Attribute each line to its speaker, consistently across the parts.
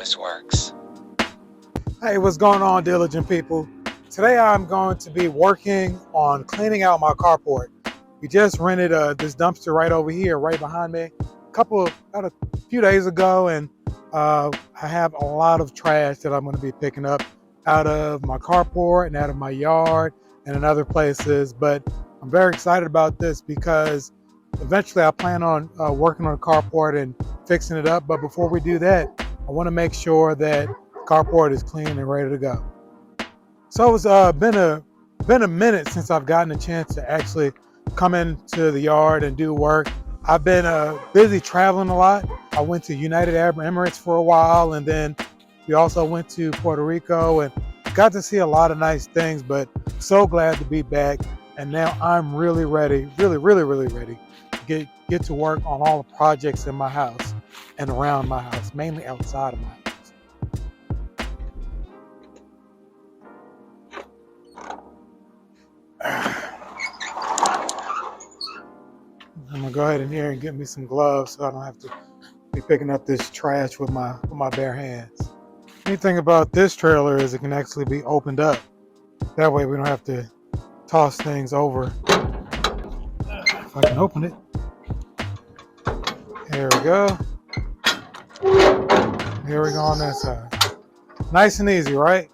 Speaker 1: this works.
Speaker 2: Hey, what's going on, diligent people? Today I'm going to be working on cleaning out my carport. We just rented this dumpster right over here, right behind me, about a few days ago, and I have a lot of trash that I'm going to be picking up out of my carport and out of my yard and in other places. But I'm very excited about this because eventually I plan on working on the carport and fixing it up. But before we do that, I want to make sure that the carport is clean and ready to go. So it's been a minute since I've gotten a chance to actually come into the yard and do work. I've been busy traveling a lot. I went to United Arab Emirates for a while, and then we also went to Puerto Rico and got to see a lot of nice things, but so glad to be back. And now I'm really ready, really ready to get to work on all the projects in my house and around my house, mainly outside of my house. I'm gonna go ahead in here and get me some gloves so I don't have to be picking up this trash with my bare hands. Anything about this trailer is it can actually be opened up. That way we don't have to toss things over. If I can open it. Here we go. Here we go on that side. Nice and easy, right?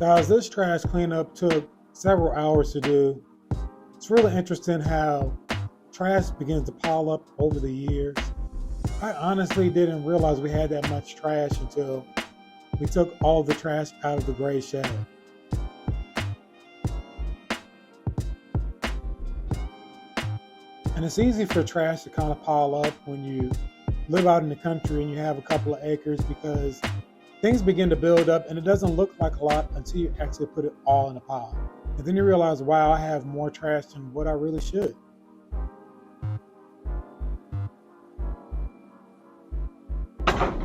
Speaker 2: Guys, this trash cleanup took several hours to do. It's really interesting how trash begins to pile up over the years. I honestly didn't realize we had that much trash until we took all the trash out of the gray shed. And it's easy for trash to kind of pile up when you live out in the country and you have a couple of acres, because things begin to build up and it doesn't look like a lot until you actually put it all in a pile. And then you realize, wow, I have more trash than what I really should.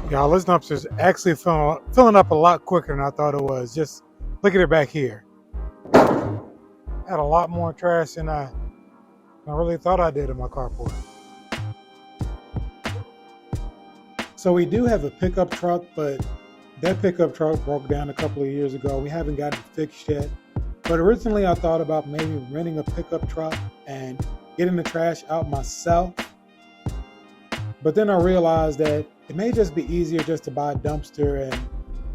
Speaker 2: Y'all, this dumpster's actually filling up a lot quicker than I thought it was. Just look at it back here. Had a lot more trash than I really thought I did in my carport. So we do have a pickup truck, but that pickup truck broke down a couple of years ago. We haven't gotten it fixed yet. But originally I thought about maybe renting a pickup truck and getting the trash out myself. But then I realized that it may just be easier just to buy a dumpster, and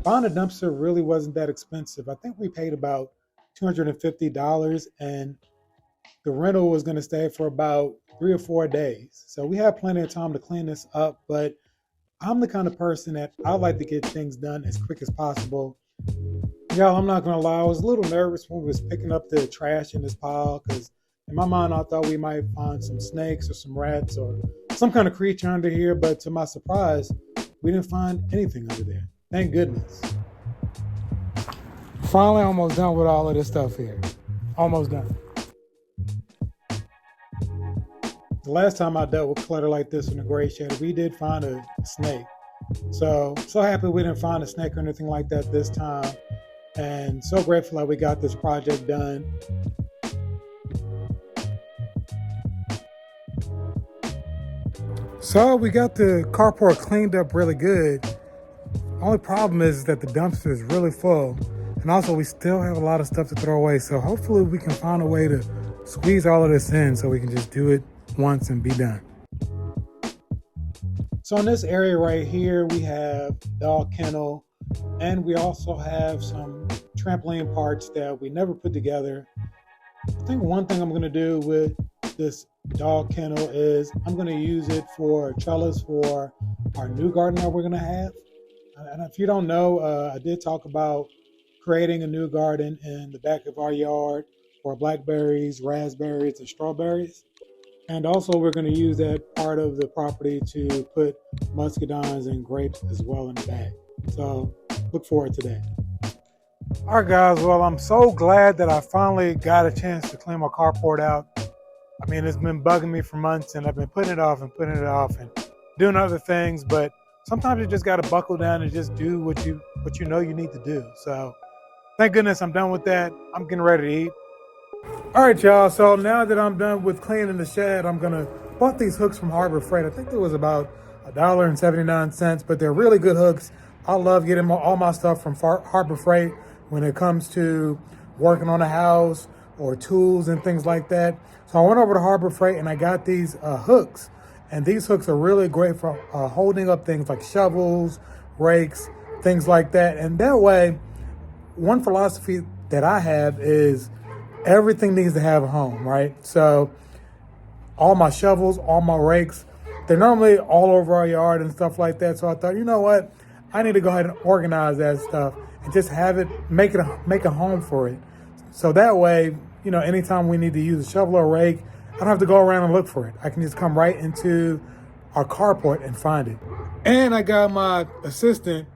Speaker 2: buying a dumpster really wasn't that expensive. I think we paid about $250, and the rental was going to stay for about 3 or 4 days. So we have plenty of time to clean this up, but I'm the kind of person that I like to get things done as quick as possible. Y'all, I'm not going to lie, I was a little nervous when we was picking up the trash in this pile, because in my mind I thought we might find some snakes or some rats or some kind of creature under here, but to my surprise, we didn't find anything under there. Thank goodness. Finally almost done with all of this stuff here. Almost done. The last time I dealt with clutter like this in the gray shed, we did find a snake. So happy we didn't find a snake or anything like that this time. And so grateful that we got this project done. So we got the carport cleaned up really good. Only problem is that the dumpster is really full. And also we still have a lot of stuff to throw away. So hopefully we can find a way to squeeze all of this in so we can just do it once and be done. So in this area right here, we have dog kennel, and we also have some trampoline parts that we never put together. I think one thing I'm going to do with this dog kennel is I'm going to use it for trellis for our new garden that we're going to have. And if you don't know, I did talk about creating a new garden in the back of our yard for blackberries, raspberries, and strawberries. And also we're going to use that part of the property to put muscadines and grapes as well in the back. So look forward to that. All right, guys. Well, I'm so glad that I finally got a chance to clean my carport out. I mean, it's been bugging me for months, and I've been putting it off and doing other things. But sometimes you just got to buckle down and just do what you know you need to do. So thank goodness I'm done with that. I'm getting ready to eat. All right, y'all. So now that I'm done with cleaning the shed, bought these hooks from Harbor Freight. I think it was about $1.79, but they're really good hooks. I love getting all my stuff from Harbor Freight when it comes to working on a house or tools and things like that. So I went over to Harbor Freight and I got these hooks. And these hooks are really great for holding up things like shovels, rakes, things like that. And that way, one philosophy that I have is everything needs to have a home, right? So all my shovels, all my rakes, they're normally all over our yard and stuff like that. So I thought, you know what? I need to go ahead and organize that stuff and just have it, make a home for it. So that way, you know, anytime we need to use a shovel or rake, I don't have to go around and look for it. I can just come right into our carport and find it. And I got my assistant,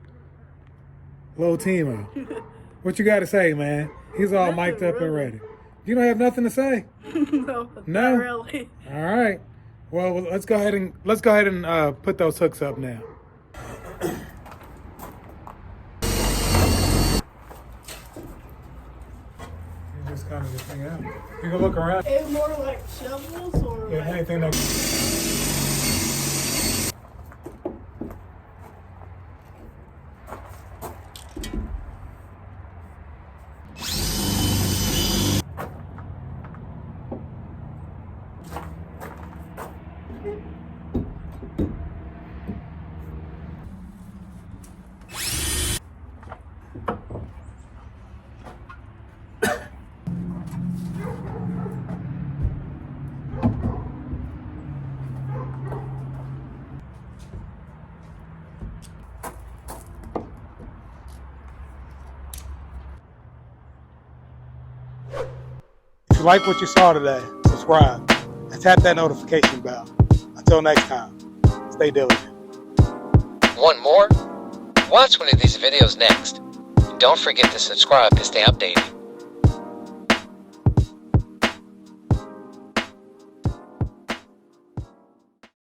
Speaker 2: Lil Timo. What you got to say, man? He's all mic'd up and ready. You don't have nothing to say?
Speaker 1: No, not really.
Speaker 2: All right. Well, let's go ahead and put those hooks up now. Just kind of this thing out. You can look around.
Speaker 1: It's more like shovels or
Speaker 2: Yeah,
Speaker 1: like...
Speaker 2: anything that. If you like what you saw today, subscribe and tap that notification bell. Until next time, stay diligent.
Speaker 3: Want more? Watch one of these videos next. Don't forget to subscribe to stay updated.